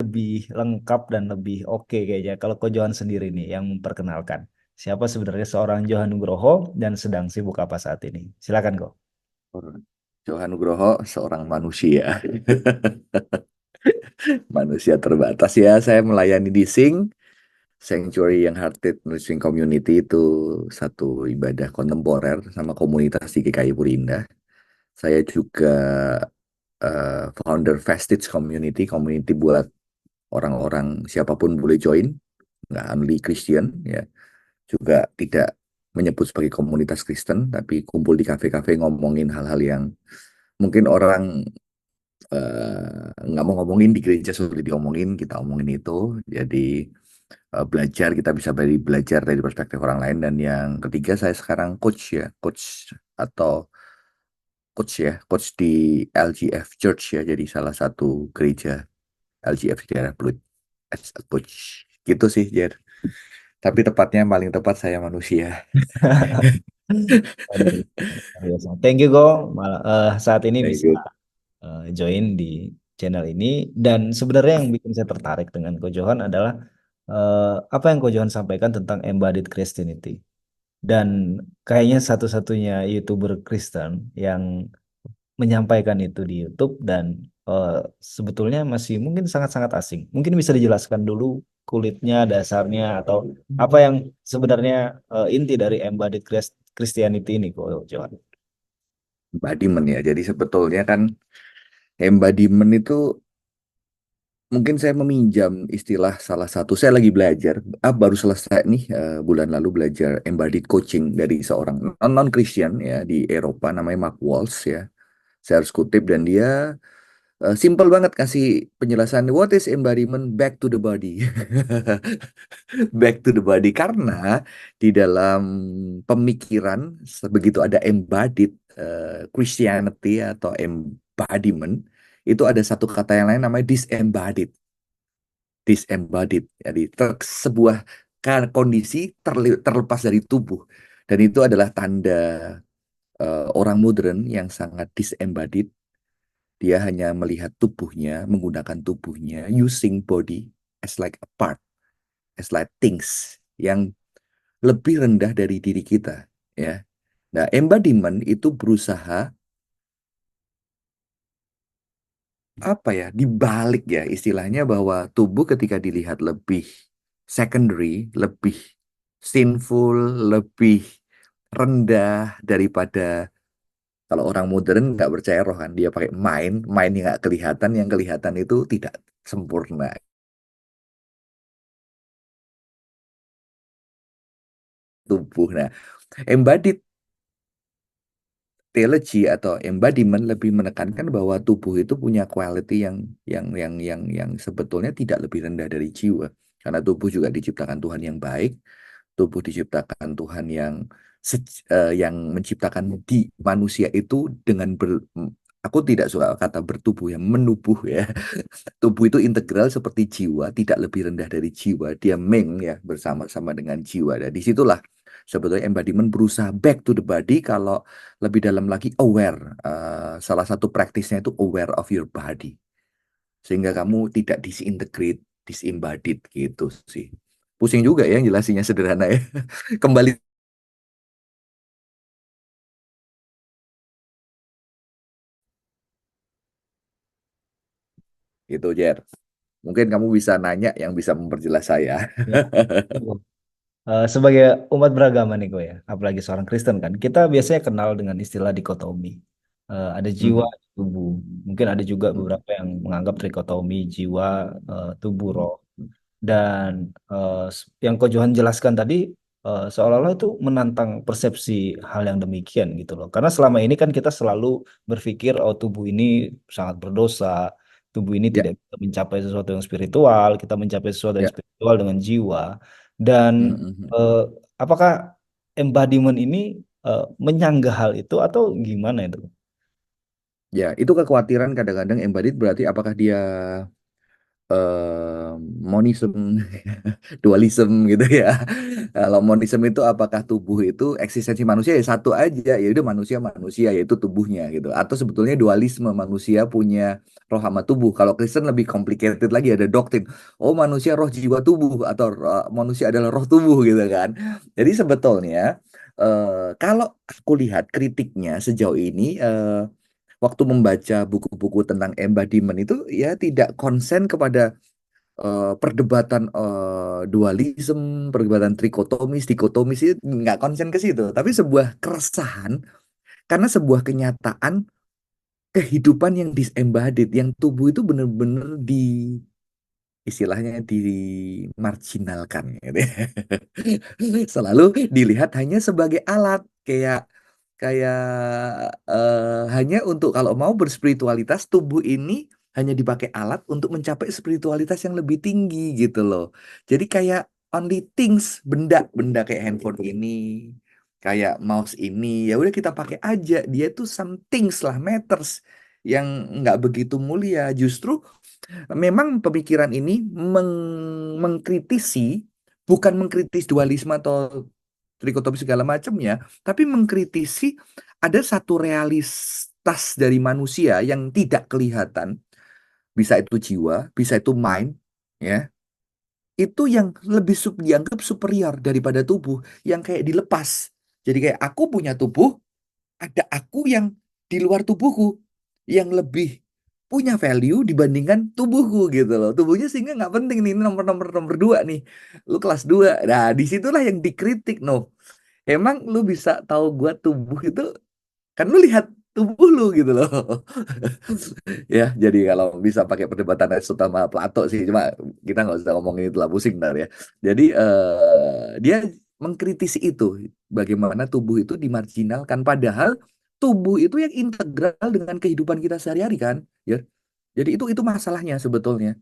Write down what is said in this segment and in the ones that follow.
lebih lengkap dan lebih oke kayaknya kalau Ko Johan sendiri nih yang memperkenalkan. Siapa sebenarnya seorang Johan Nugroho dan sedang sibuk apa saat ini? Silakan kok. Johan Nugroho seorang manusia, manusia terbatas ya. Saya melayani di Sanctuary yang Hearted Muslim Community itu satu ibadah kontemporer sama komunitas di GKI Purinda. Saya juga founder Vestige Community, community buat orang-orang siapapun boleh join, nggak only Christian ya. Juga tidak menyebut sebagai komunitas Kristen, tapi kumpul di kafe-kafe ngomongin hal-hal yang mungkin orang nggak mau ngomongin di gereja sulit diomongin, kita omongin itu. Jadi belajar, kita bisa belajar dari perspektif orang lain. Dan yang ketiga, saya sekarang coach ya, atau coach di LGF Church ya, jadi salah satu gereja LGF di daerah Pluit as a coach. Gitu sih, Jer. Tapi tepatnya paling tepat saya manusia. Luar biasa. Thank you Go, saat ini Thank bisa you. join di channel ini dan sebenarnya yang bikin saya tertarik dengan Ko Johan adalah apa yang Ko Johan sampaikan tentang embodied Christianity dan kayaknya satu-satunya YouTuber Kristen yang menyampaikan itu di YouTube dan eh, sebetulnya masih mungkin sangat-sangat asing. Mungkin bisa dijelaskan dulu kulitnya, dasarnya atau apa yang sebenarnya inti dari embodied Christianity ini Ko Johan. Embodiment ya. Jadi sebetulnya kan embodiment itu mungkin saya meminjam istilah salah satu. Saya lagi belajar, baru selesai nih bulan lalu belajar embodied coaching dari seorang non-Christian ya di Eropa namanya Mark Walsh ya. Saya harus kutip dan dia simple banget kasih penjelasan what is embodiment back to the body. Back to the body karena di dalam pemikiran begitu ada embodied Christianity atau embodiment itu ada satu kata yang lain namanya disembodied. Disembodied. Jadi sebuah kondisi terlepas dari tubuh. Dan itu adalah tanda orang modern yang sangat disembodied. Dia hanya melihat tubuhnya, menggunakan tubuhnya, using body as like a part, as like things yang lebih rendah dari diri kita. Ya. Nah, embodiment itu berusaha apa ya dibalik ya istilahnya bahwa tubuh ketika dilihat lebih secondary, lebih sinful, lebih rendah daripada kalau orang modern nggak percaya roh kan dia pakai main yang nggak kelihatan, yang kelihatan itu tidak sempurna tubuh. Nah, embodied theology atau embodiment lebih menekankan bahwa tubuh itu punya quality yang sebetulnya tidak lebih rendah dari jiwa. Karena tubuh juga diciptakan Tuhan yang baik, tubuh diciptakan Tuhan yang menciptakan di manusia itu dengan aku tidak suka kata bertubuh ya, menubuh ya. Tubuh itu integral seperti jiwa, tidak lebih rendah dari jiwa. Dia meng ya bersama-sama dengan jiwa. Dan disitulah sebetulnya embodiment berusaha back to the body. Kalau lebih dalam lagi aware. Salah satu praktisnya itu aware of your body. Sehingga kamu tidak disintegrate, disembodied gitu sih. Pusing juga ya jelasinnya sederhana ya. Kembali gitu, Jer. Mungkin kamu bisa nanya yang bisa memperjelas saya. Ya. Sebagai umat beragama nih gue ya, apalagi seorang Kristen kan, kita biasanya kenal dengan istilah dikotomi. Ada jiwa, Mhm. ada tubuh. Mungkin ada juga Mhm. beberapa yang menganggap trikotomi jiwa, tubuh, roh. Dan yang Ko Johan jelaskan tadi seolah-olah itu menantang persepsi hal yang demikian gitu loh. Karena selama ini kan kita selalu berpikir oh tubuh ini sangat berdosa, tubuh ini Ya, tidak bisa mencapai sesuatu yang spiritual, kita mencapai sesuatu yang ya. spiritual dengan jiwa. Dan Mhm. eh, apakah embodiment ini menyanggah hal itu atau gimana itu? Ya, itu kekhawatiran kadang-kadang embodied berarti apakah dia monism, dualism gitu ya. Kalau monism itu apakah tubuh itu eksistensi manusia ya satu aja, ya udah manusia manusia yaitu tubuhnya gitu. Atau sebetulnya dualisme manusia punya roh sama tubuh. Kalau Kristen lebih complicated lagi ada doktrin. Oh manusia roh jiwa tubuh atau manusia adalah roh tubuh gitu kan. Jadi sebetulnya kalau aku lihat kritiknya sejauh ini waktu membaca buku-buku tentang embodiment itu ya tidak konsen kepada perdebatan dualisme, perdebatan trikotomis, dikotomis itu nggak konsen ke situ, tapi sebuah keresahan karena sebuah kenyataan kehidupan yang disembodied, yang tubuh itu benar-benar istilahnya dimarginalkan gitu ya. Selalu dilihat hanya sebagai alat kayak kayak hanya untuk kalau mau berspiritualitas tubuh ini hanya dipakai alat untuk mencapai spiritualitas yang lebih tinggi gitu loh. Jadi kayak only things benda-benda kayak handphone ini, kayak mouse ini ya udah kita pakai aja. Dia tuh some things lah matters yang nggak begitu mulia. Justru memang pemikiran ini mengkritisi, bukan mengkritis dualisme atau trikotomi segala macamnya, tapi mengkritisi ada satu realitas dari manusia yang tidak kelihatan, bisa itu jiwa, bisa itu mind, ya, itu yang lebih dianggap superior daripada tubuh, yang kayak dilepas. Jadi kayak aku punya tubuh, ada aku yang di luar tubuhku yang lebih punya value dibandingkan tubuhku gitu loh. Tubuhnya sehingga nggak penting nih ini nomor dua nih. Lu kelas 2. Nah, disitulah yang dikritik noh. Emang lu bisa tahu gua tubuh itu kan lu lihat tubuh lu gitu loh. Ya, jadi kalau bisa pakai perdebatan Aristoteles sama Plato sih, cuma kita nggak usah ngomongin itu lah pusing ntar ya. Jadi dia mengkritisi itu, bagaimana tubuh itu dimarginalkan, padahal tubuh itu yang integral dengan kehidupan kita sehari-hari kan, ya. Jadi itu masalahnya sebetulnya.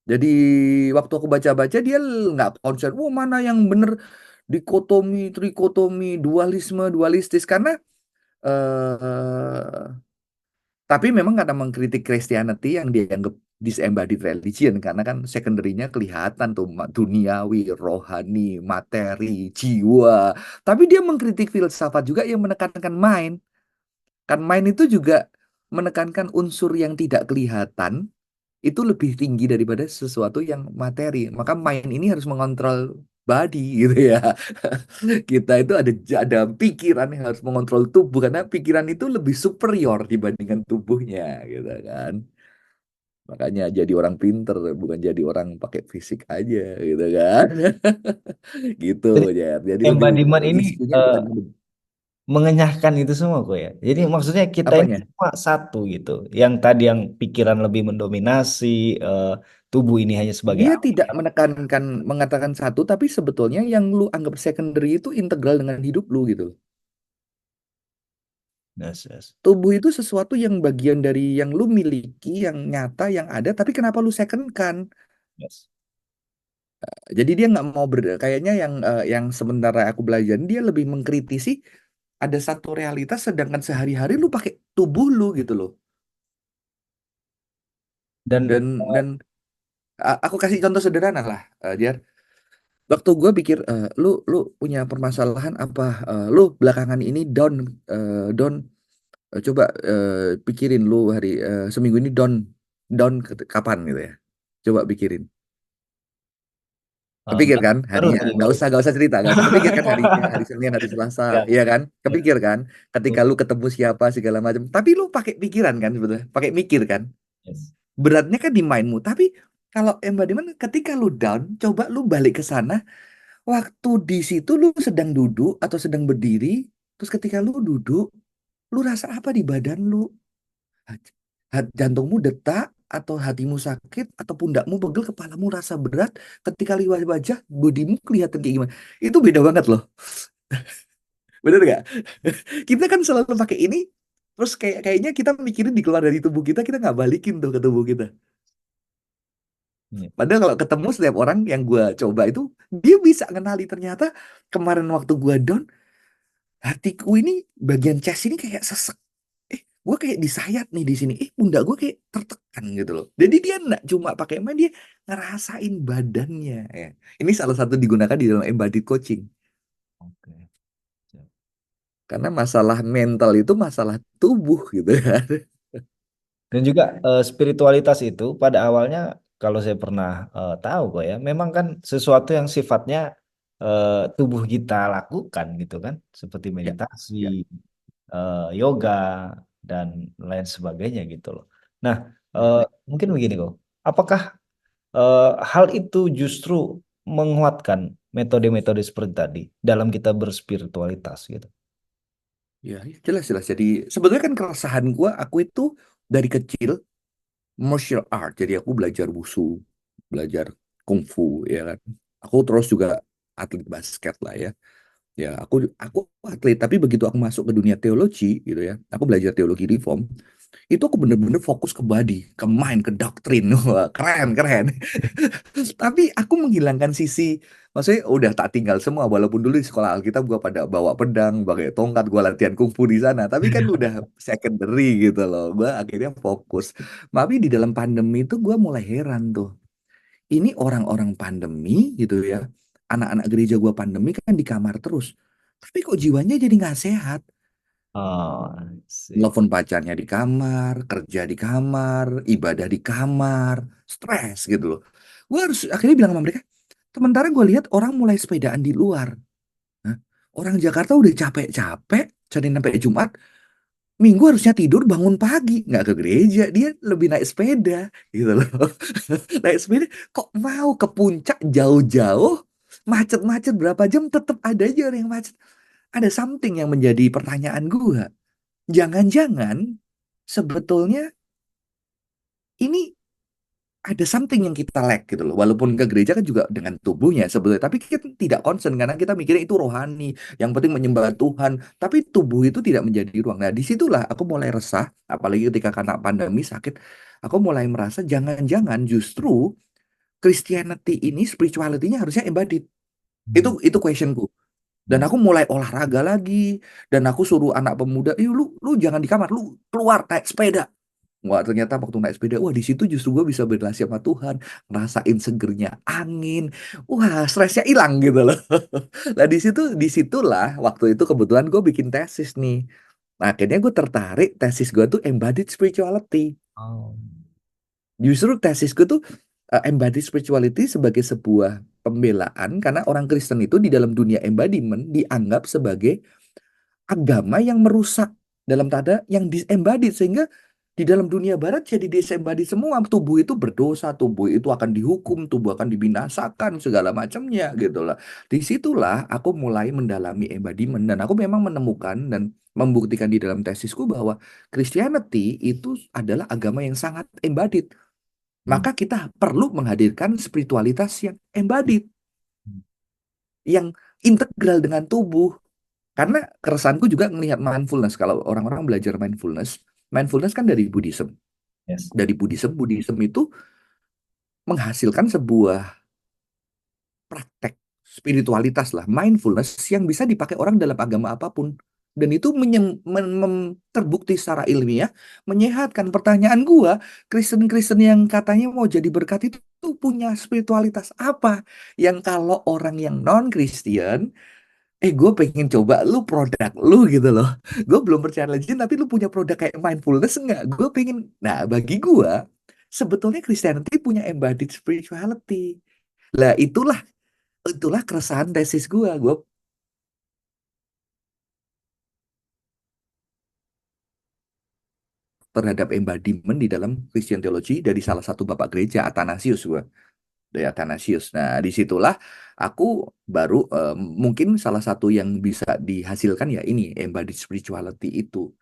Jadi waktu aku baca-baca dia nggak konsen, oh mana yang bener dikotomi, trikotomi, dualisme, dualistis karena eh tapi memang karena mengkritik Christianity yang dianggap disembodied religion karena kan secondary-nya kelihatan tuh duniawi, rohani, materi, jiwa. Tapi dia mengkritik filsafat juga yang menekankan mind. Kan mind itu juga menekankan unsur yang tidak kelihatan itu lebih tinggi daripada sesuatu yang materi. Maka mind ini harus mengontrol body gitu ya. Kita itu ada pikiran yang harus mengontrol tubuh karena pikiran itu lebih superior dibandingkan tubuhnya gitu kan. Makanya jadi orang pinter bukan jadi orang pakai fisik aja gitu kan. Gitu Jadi ya. Jadi lebih embodiment ini isunya eh, bukan mengenyahkan itu semua kok ya. Jadi maksudnya kita ini apanya. semua satu gitu. Yang tadi yang pikiran lebih mendominasi, eh, tubuh ini hanya sebagai Dia alat. tidak menekankan mengatakan satu tapi sebetulnya yang lu anggap secondary itu integral dengan hidup lu gitu. Yes, yes, Tubuh itu sesuatu yang bagian dari yang lu miliki, yang nyata, yang ada, tapi kenapa lu second kan? yes. Jadi dia nggak mau kayaknya yang sementara aku belajar dia lebih mengkritisi ada satu realitas sedangkan sehari-hari lu pakai tubuh lu gitu loh. Dan Dan aku kasih contoh sederhana lah, Jar. Waktu gue pikir lu punya permasalahan apa? Lu belakangan ini down. Coba pikirin lu seminggu ini down kapan gitu ya. Coba pikirin. Kepikir kan baru harinya lagi nggak baru. usah nggak usah cerita nggak usah kepikir kan hari Senin hari Selasa Ya, iya kan ya. kepikir kan ketika lu ketemu siapa segala macam tapi lu pakai pikiran kan sebetulnya pakai mikir kan Yes. beratnya kan di mindmu tapi kalau embodiment ketika lu down coba lu balik ke sana waktu di situ lu sedang duduk atau sedang berdiri terus ketika lu duduk lu rasa apa di badan lu jantungmu detak atau hatimu sakit atau pundakmu pegel kepalamu rasa berat ketika lihat wajah bodimu kelihatan kayak gimana itu beda banget loh bener nggak kita kan selalu pakai ini terus kayaknya kita mikirin di keluar dari tubuh kita kita nggak balikin tuh ke tubuh kita Ya. padahal kalau ketemu setiap orang yang gue coba itu dia bisa ngenali ternyata kemarin waktu gue down hatiku ini bagian chest ini kayak sesek gue kayak disayat nih di sini pundak gue kayak tertekan gitu loh jadi dia nggak cuma pakai main dia ngerasain badannya ya. Ini salah satu digunakan di dalam embodied coaching. Oke. Siap. Karena masalah mental itu masalah tubuh gitu kan. Dan juga spiritualitas itu pada awalnya kalau saya pernah tahu kok ya, memang kan sesuatu yang sifatnya tubuh kita lakukan gitu kan, seperti Ya, meditasi, ya, yoga dan lain sebagainya gitu loh. Nah, ya. eh, mungkin begini kok, apakah eh, hal itu justru menguatkan metode-metode seperti tadi dalam kita berspiritualitas gitu? Ya, jelas jelas. Jadi sebetulnya kan keresahan gua, aku itu dari kecil martial art. Jadi aku belajar wushu, belajar kungfu, ya kan. Aku terus juga atlet basket lah ya. Ya, aku atlet, tapi begitu aku masuk ke dunia teologi gitu ya, aku belajar teologi reform, itu aku bener-bener fokus ke body, ke mind, ke doktrin. Wah, keren, keren. Tapi aku menghilangkan sisi, maksudnya udah tak tinggal semua, walaupun dulu di sekolah Alkitab gua pada bawa pedang, pakai tongkat, gua latihan kungfu di sana, tapi kan udah secondary gitu loh, gua akhirnya fokus. Tapi di dalam pandemi itu gua mulai heran tuh, ini orang-orang pandemi gitu ya, anak-anak gereja gua pandemi kan di kamar terus, tapi kok jiwanya jadi nggak sehat. Oh, sih. Telepon pacarnya di kamar, kerja di kamar, ibadah di kamar, stres gitu loh. Gue harus akhirnya bilang sama mereka, sementara gue lihat orang mulai sepedaan di luar. Hah? Orang Jakarta udah capek-capek, Senin sampai Jumat, Minggu harusnya tidur bangun pagi, nggak ke gereja, dia lebih naik sepeda gitu loh. Naik sepeda, kok mau ke puncak jauh-jauh, macet-macet berapa jam, tetap ada aja orang yang macet. Ada something yang menjadi pertanyaan gue. Jangan-jangan sebetulnya ini ada something yang kita lack gitu loh. Walaupun ke gereja kan juga dengan tubuhnya sebetulnya, tapi kita tidak concern karena kita mikirnya itu rohani, yang penting menyembah Tuhan. Tapi tubuh itu tidak menjadi ruang. Nah, disitulah aku mulai resah, apalagi ketika karena pandemi sakit, aku mulai merasa jangan-jangan justru Christianity ini spirituality-nya harusnya embodied. Hmm. Itu questionku. Dan Yes. aku mulai olahraga lagi, dan aku suruh anak pemuda, "Ih, lu jangan di kamar, lu keluar naik sepeda." Wah, ternyata waktu naik sepeda, wah di situ justru gue bisa berrelasi sama Tuhan, ngerasain segernya angin, wah stresnya hilang gitu loh. Nah disitulah waktu itu kebetulan gue bikin tesis nih. Nah akhirnya gue tertarik, tesis gue tuh embodied spirituality. Oh. Justru tesis gue tuh embodied spirituality sebagai sebuah pembelaan karena orang Kristen itu di dalam dunia embodiment dianggap sebagai agama yang merusak, dalam tanda yang disembodied, sehingga di dalam dunia barat jadi disembodied semua, tubuh itu berdosa, tubuh itu akan dihukum, tubuh akan dibinasakan segala macamnya gitu lah. Disitulah aku mulai mendalami embodiment dan aku memang menemukan dan membuktikan di dalam tesisku bahwa Christianity itu adalah agama yang sangat embodied. Hmm. Maka kita perlu menghadirkan spiritualitas yang embodied, yang integral dengan tubuh. Karena keresahanku juga melihat mindfulness. Kalau orang-orang belajar mindfulness, mindfulness kan dari Buddhism. Yes. Dari Buddhism, Buddhism itu menghasilkan sebuah praktek spiritualitas lah, mindfulness yang bisa dipakai orang dalam agama apapun. Dan itu terbukti secara ilmiah menyehatkan. Pertanyaan gua, Kristen-Kristen yang katanya mau jadi berkat itu tuh punya spiritualitas apa? Yang kalau orang yang non-Kristen, gue pengen coba lu produk lu gitu loh. Gue belum percaya legend, tapi lu punya produk kayak mindfulness nggak? Gue pengen. Nah, bagi gue, sebetulnya Christianity punya embodied spirituality. Lah, itulah keresahan tesis gue. Gue terhadap embodiment di dalam Christian theology dari salah satu bapak gereja, Athanasius gue. Dari Athanasius. Nah, disitulah aku baru mungkin salah satu yang bisa dihasilkan ya ini embodied spirituality itu.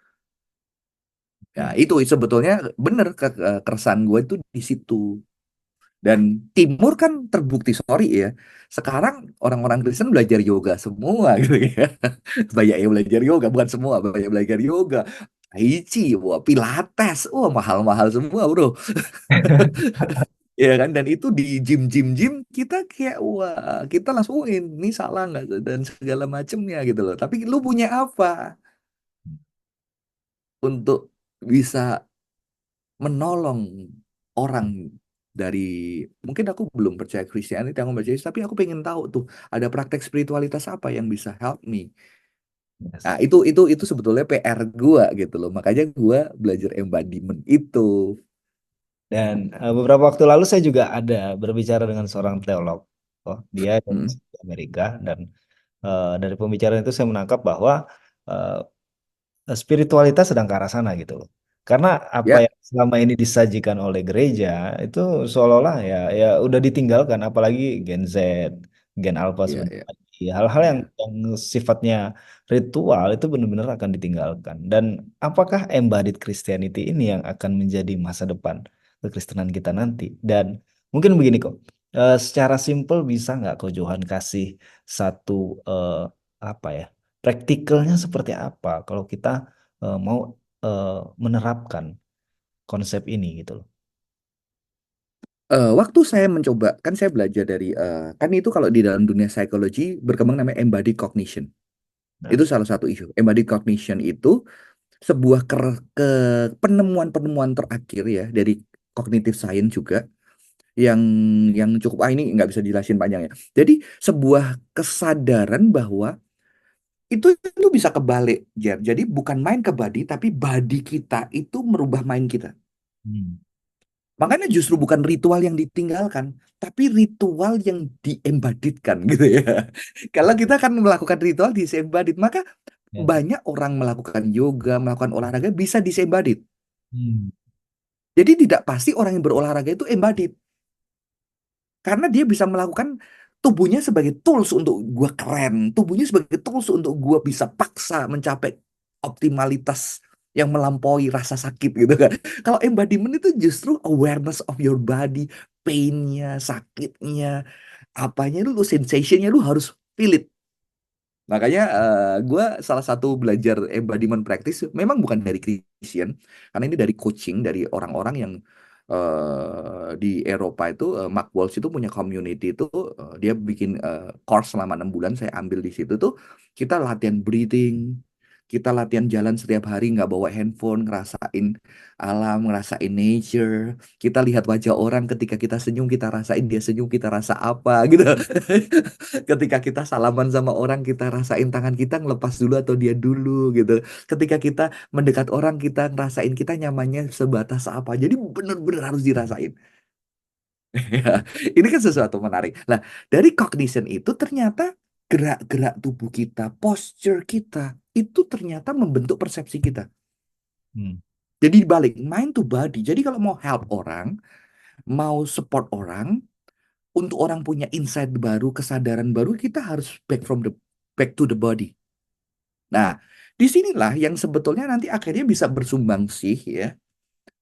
Ya, Oke. itu sebetulnya bener keresahan gue itu di situ. Dan Timur kan terbukti, sorry ya. Sekarang orang-orang Kristen belajar yoga semua gitu ya. Banyak yang belajar yoga, bukan semua, banyak belajar yoga. Tai Chi, wah, Pilates, wah mahal-mahal semua bro. Ya kan, dan itu di gym kita kayak wah kita langsung, "Oh, ini salah nggak?" Dan segala macemnya gitu loh. Tapi lu punya apa untuk bisa menolong orang dari mungkin aku belum percaya Christianity, aku percaya Yesus, tapi aku pengen tahu tuh ada praktek spiritualitas apa yang bisa help me. Nah, Yes. itu sebetulnya PR gua gitu loh. Makanya gua belajar embodiment itu. Dan beberapa waktu lalu saya juga ada berbicara dengan seorang teolog. Oh, dia dari Hmm. Amerika dan dari pembicaraan itu saya menangkap bahwa eh, spiritualitas sedang ke arah sana gitu loh. Karena apa Ya, yang selama ini disajikan oleh gereja itu seolah-olah ya udah ditinggalkan, apalagi Gen Z, Gen Alpha ya, sebentar ya, lagi. Hal-hal ya. yang sifatnya ritual itu benar-benar akan ditinggalkan. Dan apakah embodied Christianity ini yang akan menjadi masa depan kekristenan kita nanti? Dan mungkin begini kok, secara simpel bisa nggak kok Johan kasih satu apa ya? Praktikalnya seperti apa kalau kita mau eh, menerapkan konsep ini gitu loh. Waktu saya mencoba, kan saya belajar dari, kan itu kalau di dalam dunia psikologi berkembang namanya embodied cognition. Nah, Itu salah satu isu. Embodied cognition itu sebuah penemuan-penemuan terakhir ya dari cognitive science juga yang cukup ini nggak bisa dijelasin panjang ya. Jadi sebuah kesadaran bahwa itu bisa kebalik, Jer. Jadi bukan main ke body, tapi body kita itu merubah main kita. hmm, Makanya justru bukan ritual yang ditinggalkan, tapi ritual yang diembaditkan gitu ya. Kalau kita kan melakukan ritual disembadit, maka ya. banyak orang melakukan yoga, melakukan olahraga bisa disembadit. Hmm, Jadi tidak pasti orang yang berolahraga itu embadit. Karena dia bisa melakukan tubuhnya sebagai tools untuk gua keren, tubuhnya sebagai tools untuk gua bisa paksa mencapai optimalitas yang melampaui rasa sakit gitu kan. Kalau embodiment itu justru awareness of your body, painnya, sakitnya, apanya lu sensationnya lu harus feel it. Makanya gue salah satu belajar embodiment practice memang bukan dari Christian, karena ini dari coaching dari orang-orang yang di Eropa itu, Mark Walsh itu punya community itu, dia bikin course selama 6 bulan, saya ambil di situ tuh kita latihan breathing, kita latihan jalan setiap hari nggak bawa handphone, ngerasain alam, ngerasain nature, kita lihat wajah orang ketika kita senyum, kita rasain dia senyum, kita rasa apa gitu. Ketika kita salaman sama orang, kita rasain tangan kita ngelepas dulu atau dia dulu gitu. Ketika kita mendekat orang, kita ngerasain kita nyamannya sebatas apa. Jadi bener-bener harus dirasain. Ya, ini kan sesuatu menarik. Nah, dari cognition itu ternyata gerak-gerak tubuh kita, posture kita, itu ternyata membentuk persepsi kita. hmm, Jadi balik, mind to body. Jadi kalau mau help orang, mau support orang, untuk orang punya insight baru, kesadaran baru, kita harus back to the body. Nah, disinilah yang sebetulnya nanti akhirnya bisa bersumbangsi ya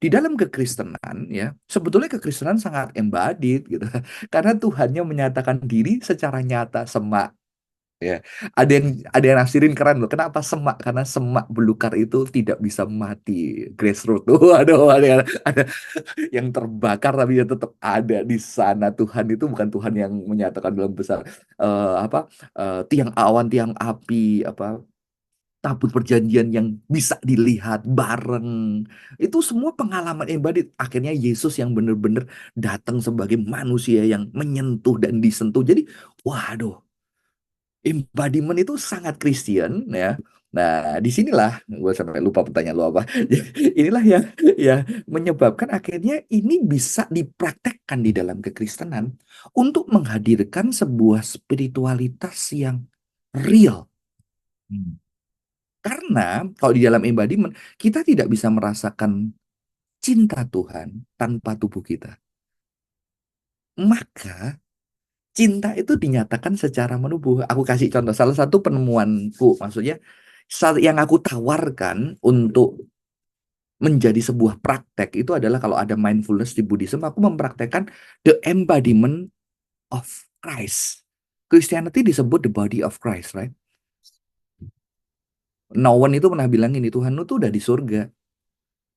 di dalam kekristenan ya. Sebetulnya kekristenan sangat embodied gitu. Karena Tuhannya menyatakan diri secara nyata semak ya. Ada yang nafsirin keren loh. Kenapa semak? Karena semak belukar itu tidak bisa mati. Grassroots tuh, aduh, ada yang terbakar tapi dia tetap ada di sana. Tuhan itu bukan Tuhan yang menyatakan dalam besar apa tiang awan, tiang api, apa tabut perjanjian yang bisa dilihat bareng. Itu semua pengalaman embodied. Akhirnya Yesus yang benar-benar datang sebagai manusia yang menyentuh dan disentuh. Jadi, waduh, embodiment itu sangat Kristen ya. Nah, disinilah gue sampai lupa pertanyaan lu apa. Inilah yang menyebabkan akhirnya ini bisa dipraktekkan di dalam kekristenan untuk menghadirkan sebuah spiritualitas yang real. hmm, Karena kalau di dalam embodiment, kita tidak bisa merasakan cinta Tuhan tanpa tubuh kita. Maka cinta itu dinyatakan secara menubuh. Aku kasih contoh, salah satu penemuanku, maksudnya yang aku tawarkan untuk menjadi sebuah praktek itu adalah kalau ada mindfulness di Buddhism, aku mempraktekkan the embodiment of Christ. Christianity disebut the body of Christ, right? No one itu pernah bilang ini, Tuhan itu udah di surga.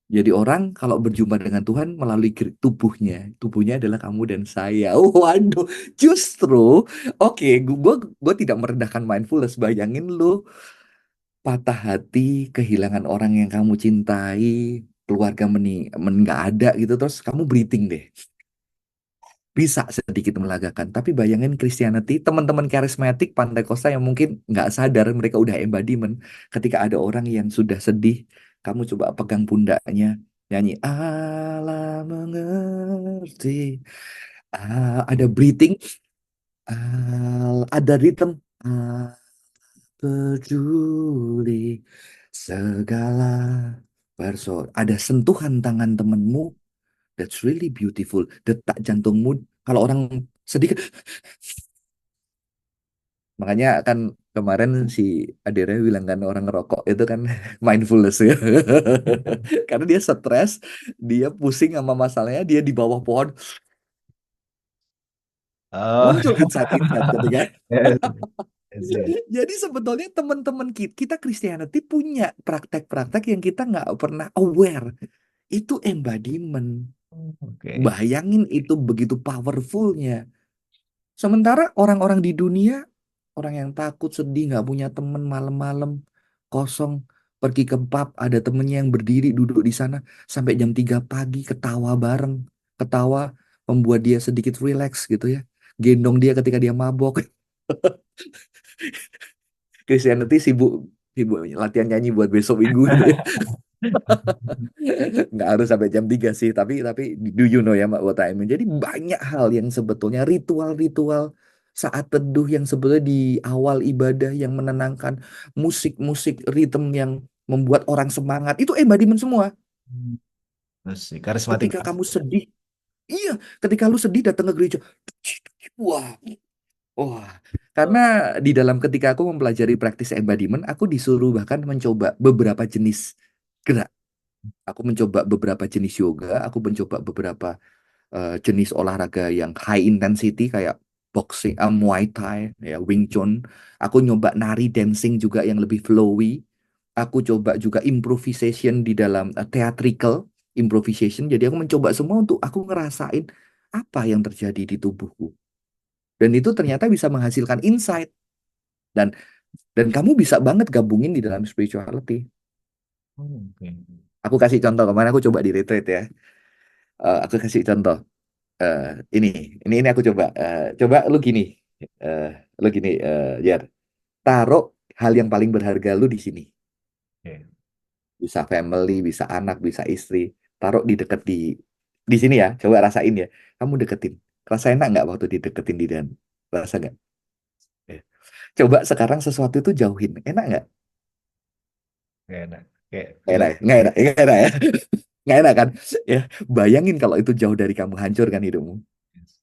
Jadi orang kalau berjumpa dengan Tuhan melalui tubuhnya, tubuhnya adalah kamu dan saya. Oh, waduh, justru, oke, gue tidak merendahkan mindfulness. Bayangin lu patah hati, kehilangan orang yang kamu cintai, keluarga nggak ada gitu, terus kamu breathing deh. bisa sedikit melegakan. Tapi bayangin Christianity, teman-teman karismatik Pantai Kosta yang mungkin nggak sadar mereka udah embodiment. Ketika ada orang yang sudah sedih, kamu coba pegang pundaknya, nyanyi Allah mengerti. Ada breathing, ada rhythm. Peduli segala ada sentuhan tangan temenmu, that's really beautiful. Detak jantungmu, kalau orang sedih, makanya kan kemarin si Adira bilang kan orang ngerokok itu kan mindfulness ya. Karena dia stres, dia pusing sama masalahnya, dia di bawah pohon, Oh, muncul insight-insight ketika. yes, yes, yes. Jadi sebetulnya teman-teman kita Christianity punya praktek-praktek yang kita nggak pernah aware. Itu embodiment. Oke. Bayangin itu begitu powerfulnya. Sementara orang-orang di dunia, orang yang takut, sedih, nggak punya teman, malam-malam kosong, pergi ke pub, ada temennya yang berdiri duduk di sana sampai jam 3 pagi, ketawa bareng. Ketawa membuat dia sedikit relax gitu ya. Gendong dia ketika dia mabok. Christianity sibuk sibuk latihan nyanyi buat besok minggu gitu ya. Nggak harus sampai jam 3 sih, tapi do you know ya Mbak what I mean? Jadi banyak hal yang sebetulnya ritual-ritual saat teduh yang sebetulnya di awal ibadah yang menenangkan, musik-musik ritme yang membuat orang semangat, itu embodiment semua. Terus sih, karismatik Ketika pasti. kamu sedih, iya, ketika lu sedih datang ke gereja, wah, wah. Karena di dalam ketika aku mempelajari praktis embodiment, aku disuruh bahkan mencoba beberapa jenis gerak. Aku mencoba beberapa jenis yoga, aku mencoba beberapa jenis olahraga yang high intensity kayak boxing, Muay Thai, ya Wing Chun. Aku nyoba nari dancing juga yang lebih flowy. Aku coba juga improvisation di dalam theatrical improvisation. Jadi aku mencoba semua untuk aku ngerasain apa yang terjadi di tubuhku. Dan itu ternyata bisa menghasilkan insight dan kamu bisa banget gabungin di dalam spirituality. Oke. Aku kasih contoh kemarin aku coba di retreat ya. Aku kasih contoh. eh ini ini aku coba coba eh, lu gini Jar, taruh hal yang paling berharga lu di sini, Oke. bisa family, bisa anak, bisa istri, taruh di deket di sini ya, coba rasain ya, kamu deketin, rasa enak nggak waktu dideketin di dan rasa nggak. Eh, Coba sekarang sesuatu itu jauhin, enak nggak? Oke, nah. Kayak Nggak enak, ya? Nggak enak ya. Nggak enak kan ya. Bayangin kalau itu jauh dari kamu, hancur kan hidupmu.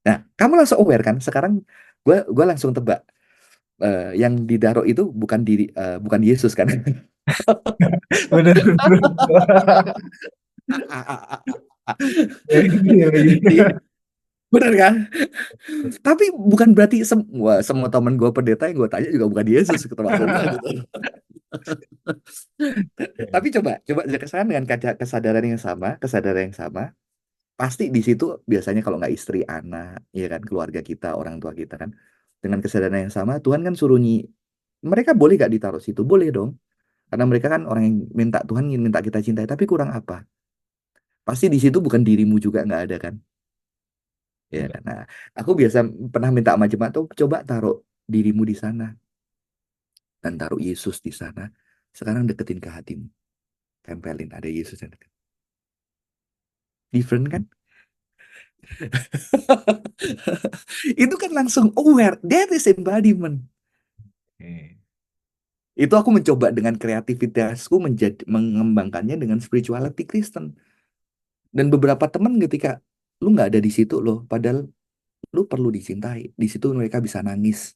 Nah, kamu langsung aware kan sekarang. Gue langsung tebak, yang ditaruh itu bukan Yesus kan? bener, bener. Iya, Iya, iya. benar kan? Tapi bukan berarti semua teman gue pendeta yang gue tanya juga bukan Yesus, termasuk gue gitu. Tapi coba coba kesana dengan kesadaran yang sama, pasti di situ biasanya kalau nggak istri, anak, ya kan, keluarga kita, orang tua kita kan, dengan kesadaran yang sama, Tuhan kan suruh mereka boleh gak ditaruh situ? Boleh dong. Karena mereka kan orang yang minta Tuhan ingin minta kita cintai, tapi kurang apa? Pasti di situ bukan dirimu juga nggak ada kan? Ya Enggak. kan? Nah, aku biasa pernah minta sama jemaat tuh coba taruh dirimu di sana dan taruh Yesus di sana. Sekarang deketin ke hatimu, tempelin ada Yesus yang deket. Different kan? Itu kan langsung aware. That is embodiment. Oke. Itu aku mencoba dengan kreativitasku mengembangkannya dengan spirituality Kristen. Dan beberapa teman ketika lu nggak ada di situ loh, padahal lu perlu dicintai. Di situ mereka bisa nangis,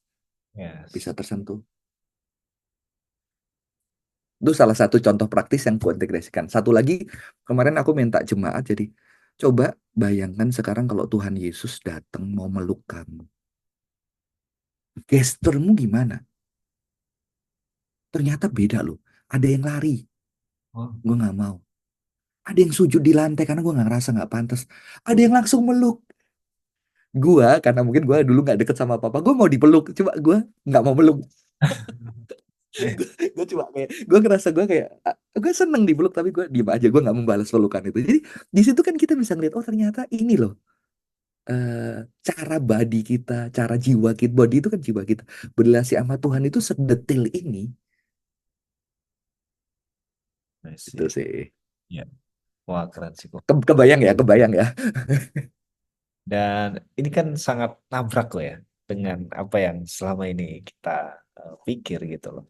Yes. bisa tersentuh. Itu salah satu contoh praktis yang kuintegrasikan. Satu lagi, kemarin aku minta jemaat, jadi coba bayangkan sekarang kalau Tuhan Yesus datang mau meluk kamu. Gesturmu gimana? Ternyata beda loh. Ada yang lari, Oh, gue nggak mau. Ada yang sujud di lantai karena gue nggak ngerasa nggak pantas. Ada yang langsung meluk. Gua karena mungkin gua dulu nggak deket sama papa, gue mau dipeluk, coba gue nggak mau meluk. eh, Gue cuma kayak gue ngerasa gue kayak gue seneng dipeluk tapi gue diem aja, gue nggak membalas pelukan itu. Jadi di situ kan kita bisa ngeliat, oh ternyata ini loh eh, cara body kita, cara jiwa kita, body itu kan jiwa kita, berrelasi sama Tuhan itu sedetil ini. I Itu see. sih. Ya, wah keren sih kok. Kebayang ya, kebayang ya. Dan ini kan sangat nabrak loh ya dengan apa yang selama ini kita pikir gitu loh.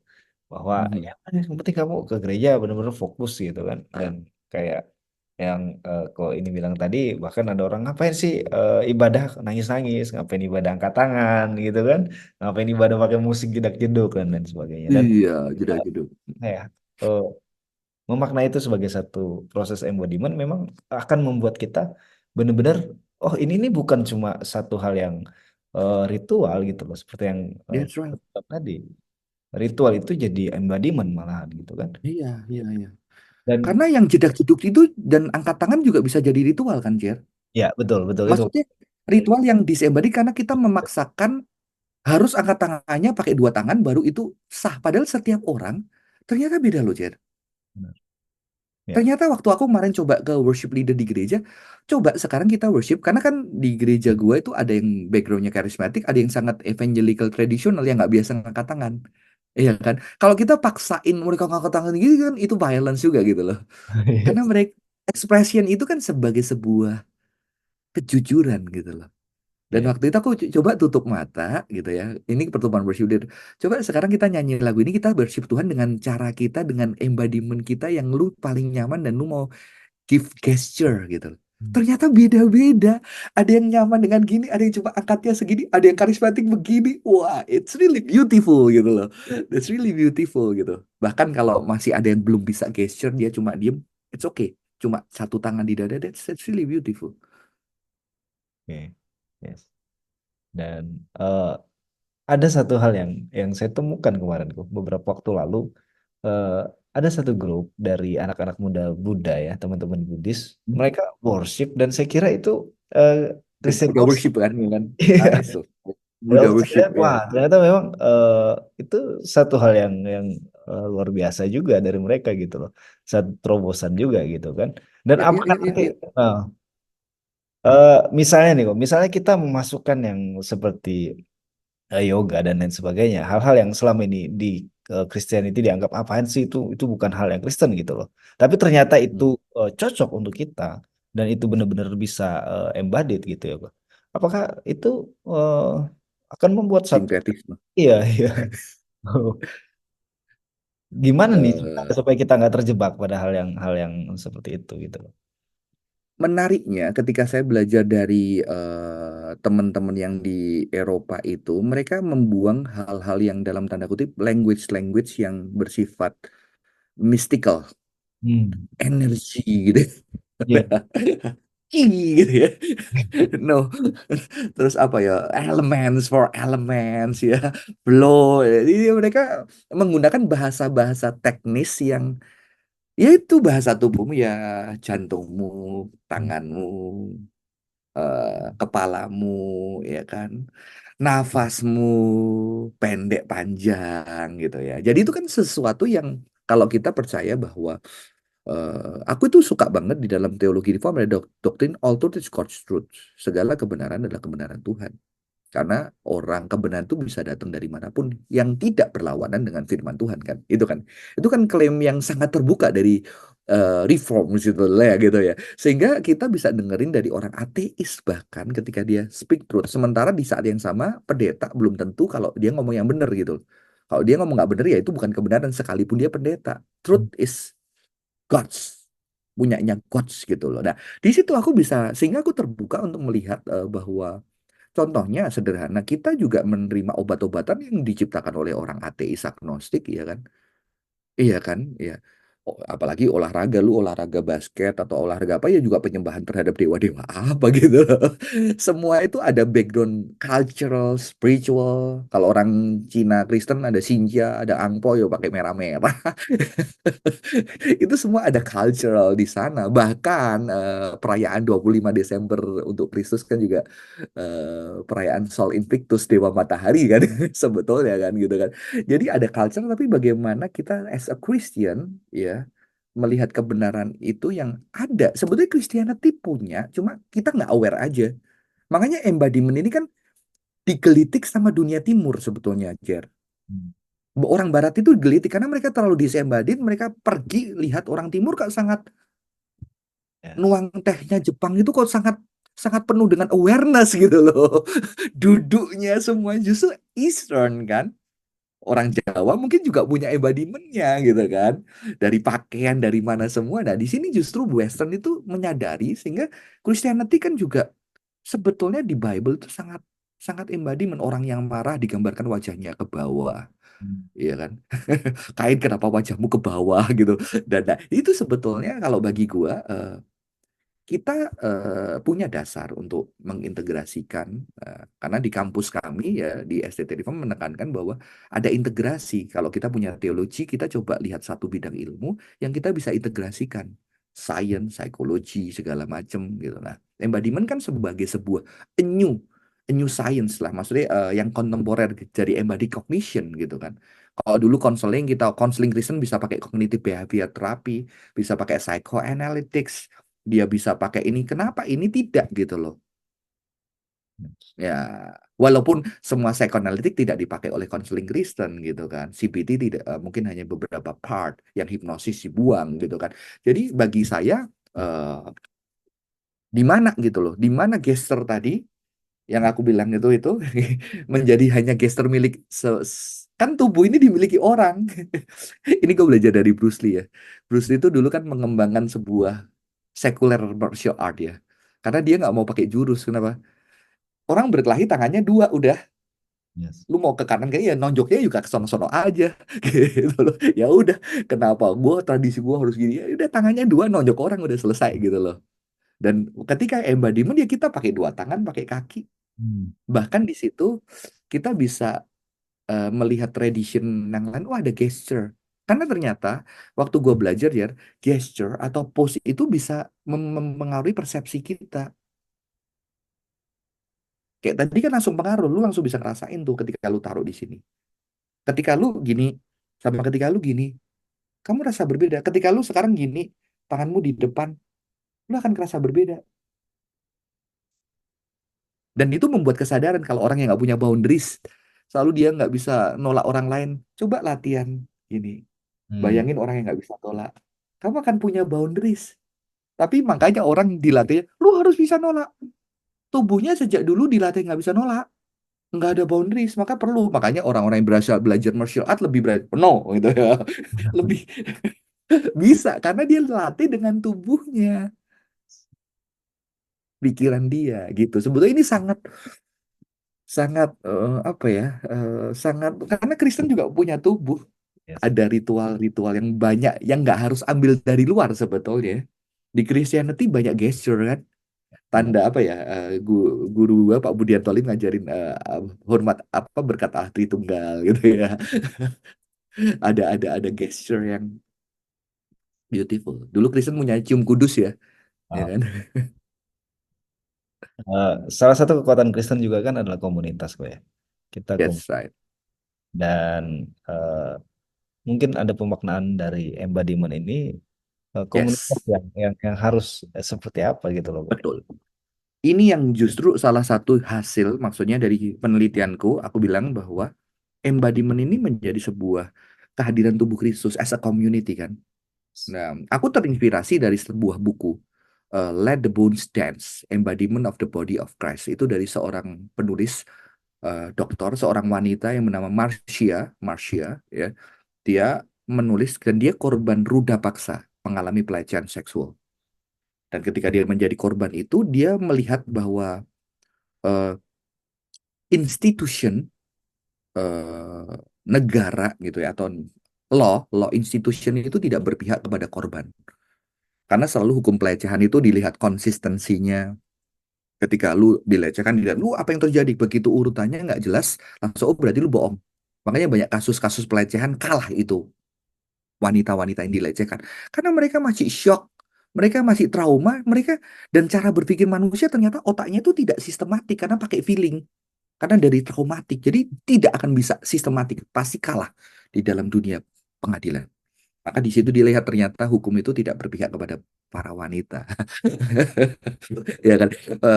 Bahwa ya Mhm. yang penting kamu ke gereja benar-benar fokus gitu kan. Dan kayak yang kok ini bilang tadi, bahkan ada orang ngapain sih ibadah nangis-nangis, ngapain ibadah angkat tangan gitu kan, ngapain ibadah pakai musik jedak-jeduk dan lain sebagainya. Dan Iya, eh, jeda-jeda. ya eh, memaknai itu sebagai satu proses embodiment memang akan membuat kita benar-benar oh ini nih bukan cuma satu hal yang ritual gitu loh seperti yang That's right. tadi ritual itu jadi embodiment malahan gitu kan Iya, iya, iya. Karena dan yang jedak-jeduk itu dan angkat tangan juga bisa jadi ritual kan, Jer? ya betul betul itu. Maksudnya ritual yang disembadi karena kita memaksakan harus angkat tangannya pakai dua tangan baru itu sah. Padahal setiap orang ternyata beda loh, Jer. Benar. Ya. Ternyata waktu aku kemarin coba ke worship leader di gereja, coba sekarang kita worship, karena kan di gereja gua itu ada yang backgroundnya karismatik, ada yang sangat evangelical tradisional yang nggak biasa ngangkat tangan. Iya kan? Kalau kita paksain mereka ngangkat tangan gitu kan, itu violence juga gitu loh. Karena Yes. mereka expression itu kan sebagai sebuah kejujuran gitu loh. Dan Ya. waktu itu aku coba tutup mata gitu ya. Ini pertemuan worship leader. Coba sekarang kita nyanyi lagu ini, kita worship Tuhan dengan cara kita, dengan embodiment kita yang lu paling nyaman dan lu mau give gesture gitu loh. Ternyata beda-beda. Ada yang nyaman dengan gini, ada yang cuma angkatnya segini, ada yang karismatik begini. Wah, it's really beautiful gitu loh. It's really beautiful gitu. Bahkan kalau masih ada yang belum bisa gesture, dia cuma diem, it's okay. Cuma satu tangan di dada, that's really beautiful. Oke. Yes. Dan ada satu hal yang saya temukan kemarin kok beberapa waktu lalu eh, ada satu grup dari anak-anak muda Buddha ya teman-teman Buddhis mereka worship dan saya kira itu eh, Christian Udah worship. worship kan, ya kan? Iya. Nice tuh. Ya, Udah waktu saya worship lihat, ya. wah ternyata memang itu satu hal yang luar biasa juga dari mereka gitu loh satu terobosan juga gitu kan dan Ya, ya, apakah ya, ya, nanti ya. eh, misalnya nih kok misalnya kita memasukkan yang seperti yoga dan lain sebagainya. Hal-hal yang selama ini di Christianity dianggap apaan sih itu bukan hal yang Kristen gitu loh. Tapi ternyata itu Hmm. cocok untuk kita dan itu benar-benar bisa embodied gitu ya, Pak. Apakah itu eh, akan membuat satu Sinkretisme. iya iya. Gimana nih Eh, supaya kita nggak terjebak pada hal yang seperti itu gitu loh. Menariknya ketika saya belajar dari teman-teman yang di Eropa itu, mereka membuang hal-hal yang dalam tanda kutip language-language yang bersifat mystical, Hmm. energi gitu. Iya. Ki gitu ya. No. Terus apa ya? Elements for elements ya. Flow. Jadi mereka menggunakan bahasa-bahasa teknis yang ya itu bahasa tubuhmu ya, jantungmu, tanganmu, kepalamu, ya kan, nafasmu pendek panjang gitu ya. Jadi itu kan sesuatu yang kalau kita percaya bahwa aku itu suka banget di dalam teologi reform ada doktrin all truth is God's truth. Segala kebenaran adalah kebenaran Tuhan. Karena orang kebenaran itu bisa datang dari manapun yang tidak berlawanan dengan firman Tuhan kan. Itu kan. Itu kan klaim yang sangat terbuka dari reform gitu lah ya gitu ya. Sehingga kita bisa dengerin dari orang ateis bahkan ketika dia speak truth. Sementara di saat yang sama pendeta belum tentu kalau dia ngomong yang benar gitu. Kalau dia ngomong nggak benar ya itu bukan kebenaran sekalipun dia pendeta. Truth is God's punyanya God's gitu loh. Nah, di situ aku bisa sehingga aku terbuka untuk melihat bahwa contohnya sederhana, kita juga menerima obat-obatan yang diciptakan oleh orang ateis agnostik, ya kan? Iya kan? Iya. Apalagi olahraga, lu olahraga basket atau olahraga apa ya juga penyembahan terhadap dewa-dewa apa gitu loh. Semua itu ada background cultural, spiritual. Kalau orang Cina Kristen ada Xinjia, ada Angpo ya pakai merah-merah. Itu semua ada cultural di sana. Bahkan perayaan 25 Desember untuk Kristus kan juga perayaan Sol Invictus, Dewa Matahari kan sebetulnya kan gitu kan. Jadi ada culture tapi bagaimana kita as a Christian ya melihat kebenaran itu yang ada. Sebetulnya Christianity punya, cuma kita nggak aware aja. Makanya embodiment ini kan digelitik sama dunia timur sebetulnya, Jer. Hmm. Orang barat itu gelitik karena mereka terlalu disembadin, mereka pergi lihat orang timur kok sangat Yes. nuang tehnya Jepang itu kok sangat sangat penuh dengan awareness gitu loh. Duduknya semua justru Eastern kan. Orang Jawa mungkin juga punya embodimentnya gitu kan. Dari pakaian, dari mana semua. Nah, di sini justru Western itu menyadari sehingga Christianity kan juga sebetulnya di Bible itu sangat sangat embodiment. Orang yang marah digambarkan wajahnya ke bawah. Hmm. Iya kan? Kain kenapa wajahmu ke bawah gitu. Dan nah, itu sebetulnya kalau bagi gua kita punya dasar untuk mengintegrasikan karena di kampus kami ya di STT Reform menekankan bahwa ada integrasi. Kalau kita punya teologi, kita coba lihat satu bidang ilmu yang kita bisa integrasikan, science, psikologi segala macam gitu. Nah, embodiment kan sebagai sebuah a new science lah, maksudnya yang kontemporer dari embodied cognition gitu kan. Kalau dulu konseling Kristen bisa pakai cognitive behavior therapy, bisa pakai psychoanalytics, dia bisa pakai ini, kenapa ini tidak gitu loh. Ya, walaupun semua psychoanalytic tidak dipakai oleh konseling Kristen gitu kan. CBT tidak mungkin hanya beberapa part yang hipnosis dibuang gitu kan. Jadi bagi saya di mana gitu loh, di mana gesture tadi yang aku bilang itu menjadi hanya gesture milik kan tubuh ini dimiliki orang. Ini gue belajar dari Bruce Lee ya. Bruce Lee itu dulu kan mengembangkan sebuah sekuler martial art ya. Karena dia nggak mau pakai jurus. Kenapa? Orang berkelahi tangannya dua udah. Yes. Lu mau ke kanan kayak ya nonjoknya juga ke sono-sono aja gitu loh. Ya udah, kenapa gua tradisi gua harus gini? Ya udah tangannya dua nonjok orang udah selesai gitu loh. Dan ketika embodiment ya kita pakai dua tangan, pakai kaki. Hmm. Bahkan di situ kita bisa melihat tradition yang lain, oh ada gesture. Karena ternyata waktu gue belajar ya, gesture atau pose itu bisa mempengaruhi persepsi kita. Kayak tadi kan langsung pengaruh, lu langsung bisa ngerasain tuh ketika lu taruh di sini. Ketika lu gini, sama ketika lu gini, kamu rasa berbeda. Ketika lu sekarang gini, tanganmu di depan, lu akan kerasa berbeda. Dan itu membuat kesadaran kalau orang yang nggak punya boundaries, selalu dia nggak bisa nolak orang lain. Coba latihan gini, Hmm. bayangin orang yang nggak bisa tolak. Kamu akan punya boundaries. Tapi makanya orang dilatih, lu harus bisa nolak. Tubuhnya sejak dulu dilatih nggak bisa nolak. Nggak ada boundaries, maka perlu. Makanya orang-orang yang berasa belajar martial art lebih berani, no, gitu ya. Lebih bisa, karena dia latih dengan tubuhnya, pikiran dia, gitu. Sebetulnya ini sangat, sangat, apa ya, sangat, karena Kristen juga punya tubuh. Yes. Ada ritual-ritual yang banyak, yang nggak harus ambil dari luar sebetulnya. Di Christianity banyak gesture kan. Benar. Tanda apa ya guru gua Pak Budianto Lim ngajarin hormat apa berkat ahli Tritunggal gitu ya. Ada gesture yang beautiful. Dulu Kristen punya cium kudus ya, ya Ah, kan? salah satu kekuatan Kristen juga kan adalah komunitas kok ya. Kita That's right. dan mungkin ada pemaknaan dari embodiment ini, komunitas Yes, yang harus seperti apa gitu loh, Boy. betul. Ini yang justru salah satu hasil, maksudnya dari penelitianku, aku bilang bahwa embodiment ini menjadi sebuah kehadiran tubuh Kristus as a community kan. Nah, aku terinspirasi dari sebuah buku, Let the Bones Dance, Embodiment of the Body of Christ. Itu dari seorang penulis, dokter, seorang wanita yang bernama Marcia, ya. Dia menulis dan dia korban ruda paksa, mengalami pelecehan seksual. Dan ketika dia menjadi korban itu, dia melihat bahwa eh, institution eh, negara gitu ya atau law institution itu tidak berpihak kepada korban. Karena selalu hukum pelecehan itu dilihat konsistensinya. Ketika lu dilecehkan, dilihat lu apa yang terjadi. Begitu urutannya nggak jelas, langsung oh berarti lu bohong. Makanya banyak kasus-kasus pelecehan kalah itu wanita-wanita yang dilecehkan. Karena mereka masih shock, mereka masih trauma, mereka dan cara berpikir manusia ternyata otaknya itu tidak sistematik karena pakai feeling. Karena dari traumatik, jadi tidak akan bisa sistematik, pasti kalah di dalam dunia pengadilan. Maka di situ dilihat ternyata hukum itu tidak berpihak kepada para wanita. Ya kan?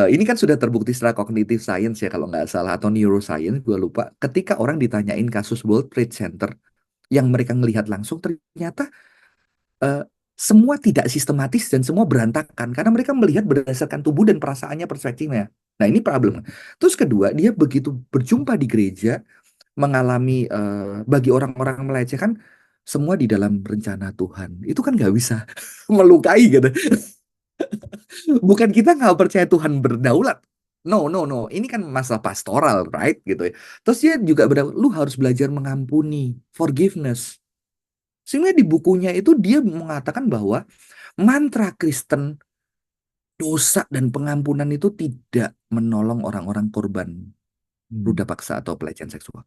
Ini kan sudah terbukti secara cognitive science ya kalau nggak salah atau neuroscience, gue lupa. Ketika orang ditanyain kasus World Trade Center yang mereka ngelihat langsung ternyata eh, semua tidak sistematis dan semua berantakan karena mereka melihat berdasarkan tubuh dan perasaannya perspektifnya. Nah, ini problem. Terus kedua, dia begitu berjumpa di gereja mengalami bagi orang-orang melecehkan semua di dalam rencana Tuhan. Itu kan nggak bisa melukai gitu. Bukan kita nggak percaya Tuhan berdaulat. No, no, no. Ini kan masalah pastoral, right? Gitu ya. Terus dia juga lu harus belajar mengampuni, forgiveness. Sehingga di bukunya itu dia mengatakan bahwa mantra Kristen, dosa dan pengampunan itu tidak menolong orang-orang korban ruda Hmm. paksa atau pelecehan seksual.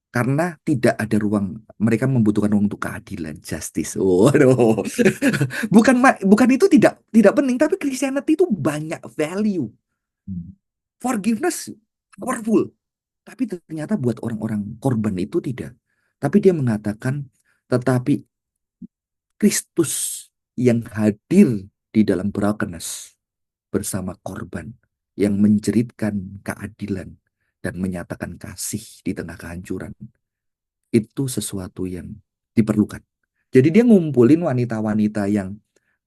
Karena tidak ada ruang, mereka membutuhkan ruang untuk keadilan, justice. Waduh. Bukan itu tidak penting, tapi Christianity itu banyak value. Hmm. Forgiveness powerful. Tapi ternyata buat orang-orang korban itu tidak. Tapi dia mengatakan, tetapi Kristus yang hadir di dalam brokenness bersama korban yang menjeritkan keadilan dan menyatakan kasih di tengah kehancuran itu sesuatu yang diperlukan. Jadi dia ngumpulin wanita-wanita yang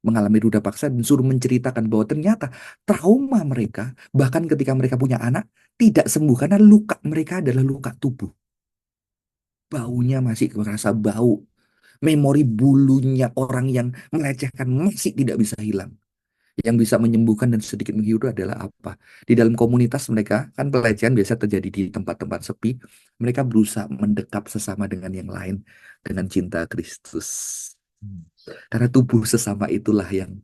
mengalami ruda paksa dan suruh menceritakan bahwa ternyata trauma mereka bahkan ketika mereka punya anak tidak sembuh karena luka mereka adalah luka tubuh. Baunya masih kerasa bau. Memori bulunya orang yang melecehkan masih tidak bisa hilang. Yang bisa menyembuhkan dan sedikit menghibur adalah apa? Di dalam komunitas mereka, kan pelecehan biasa terjadi di tempat-tempat sepi. Mereka berusaha mendekap sesama dengan yang lain dengan cinta Kristus. Hmm. Karena tubuh sesama itulah yang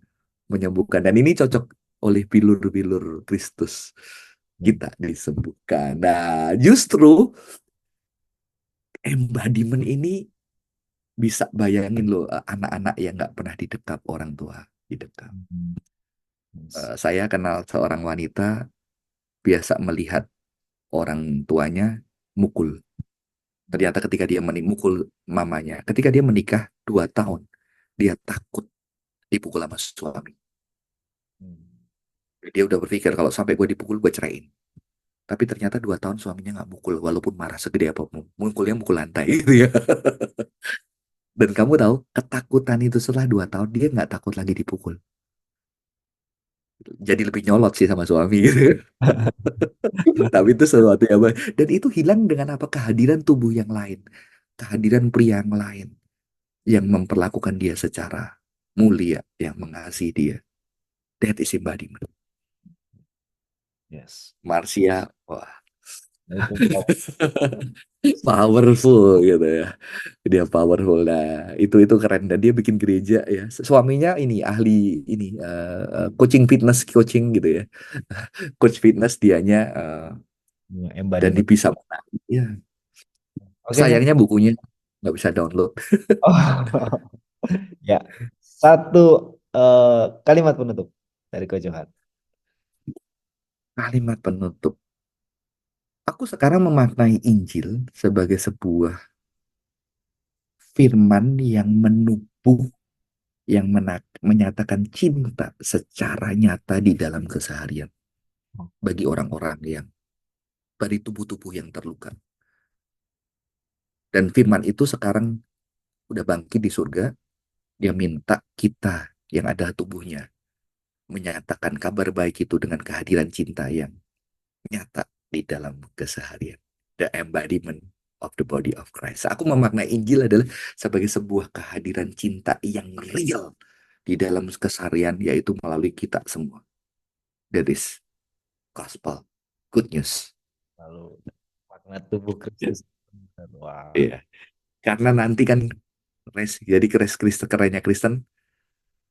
menyembuhkan. Dan ini cocok oleh bilur-bilur Kristus. Hmm. Kita disembuhkan. Nah, justru embodiment ini bisa bayangin loh anak-anak yang nggak pernah didekap orang tua didekap. Hmm. Yes. Saya kenal seorang wanita biasa melihat orang tuanya mukul. Ternyata ketika dia menimukul mamanya, ketika dia menikah 2 tahun, dia takut dipukul sama suami. Hmm. Dia udah berpikir kalau sampai gue dipukul gue ceraiin. Tapi ternyata 2 tahun suaminya nggak mukul, walaupun marah segede apapun. Mukulnya mukul lantai gitu ya. Dan kamu tahu, ketakutan itu setelah 2 tahun dia nggak takut lagi dipukul. Jadi lebih nyolot sih sama suami gitu. Tapi itu sesuatu yang baik. Dan itu hilang dengan apa? Kehadiran tubuh yang lain. Kehadiran pria yang lain. Yang memperlakukan dia secara mulia. Yang mengasihi dia. That is embodiment. Yes. Marsia, wah, Nah, itu powerful gitu ya. Dia powerful. Nah, itu keren. Dan dia bikin gereja ya. Suaminya ini ahli ini coaching fitness coaching gitu ya. Coach fitness dianya dan embodiment. bisa menang. Ya, Oke, sayangnya bukunya nggak bisa download. oh, ya. Satu kalimat penutup dari Ko Johan. Kalimat penutup. Aku sekarang memaknai Injil sebagai sebuah firman yang menubuh, yang menyatakan cinta secara nyata di dalam keseharian bagi orang-orang yang dari tubuh-tubuh yang terluka. Dan firman itu sekarang udah bangkit di surga, dia minta kita yang ada tubuhnya menyatakan kabar baik itu dengan kehadiran cinta yang nyata di dalam keseharian. The embodiment of the body of Christ. Aku memaknai Injil adalah sebagai sebuah kehadiran cinta yang real di dalam keseharian, yaitu melalui kita semua. That is gospel, good news. Lalu makna tubuh Kristus. Wow. Iya. Karena nanti kan jadi Kristen kerennya Kristen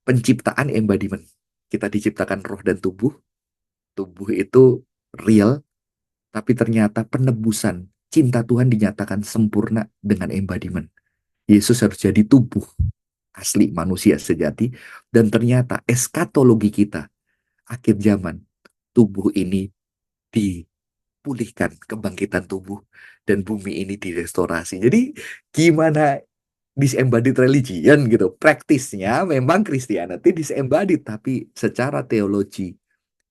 penciptaan embodiment. Kita diciptakan roh dan tubuh. Tubuh itu real, tapi ternyata penebusan cinta Tuhan dinyatakan sempurna dengan embodiment. Yesus harus jadi tubuh asli manusia sejati, dan ternyata eskatologi kita akhir zaman tubuh ini dipulihkan, kebangkitan tubuh, dan bumi ini direstorasi. Jadi gimana disembodied religion gitu. Praktisnya memang Christianity disembodied, tapi secara teologi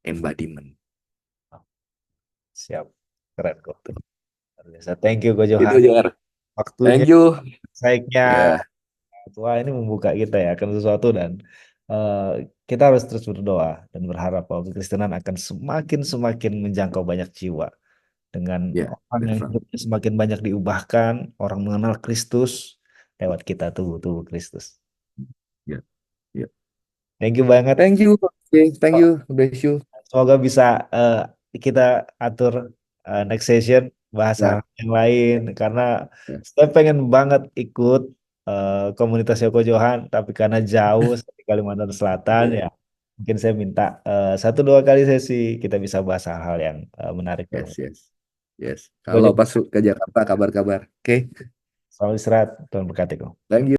embodiment. Siap. Keren kok. Luar biasa. Thank you, Ko Itu Johan. Jar. Waktunya, Thank you. saiknya Ya, tua ini membuka kita ya akan sesuatu dan eh, kita harus terus berdoa dan berharap bahwa kekristenan akan semakin semakin menjangkau banyak jiwa dengan ya, orang yang that's right. hidupnya semakin banyak diubahkan, orang mengenal Kristus lewat kita tubuh-tubuh Kristus. Ya, ya. Thank you banget. Thank you. Okay, thank you. Bless you. Semoga bisa eh, kita atur next session bahas hal Ya, yang lain karena ya, saya pengen banget ikut komunitas Yoko Johan tapi karena jauh di Kalimantan Selatan ya. ya mungkin saya minta 1-2 kali sesi kita bisa bahas hal-hal yang menarik dan Yes, yes. Yes. Yoko Kalau Johan pas ke Jakarta kabar-kabar. Oke. selalu istirahat Tuhan berkati. Thank you.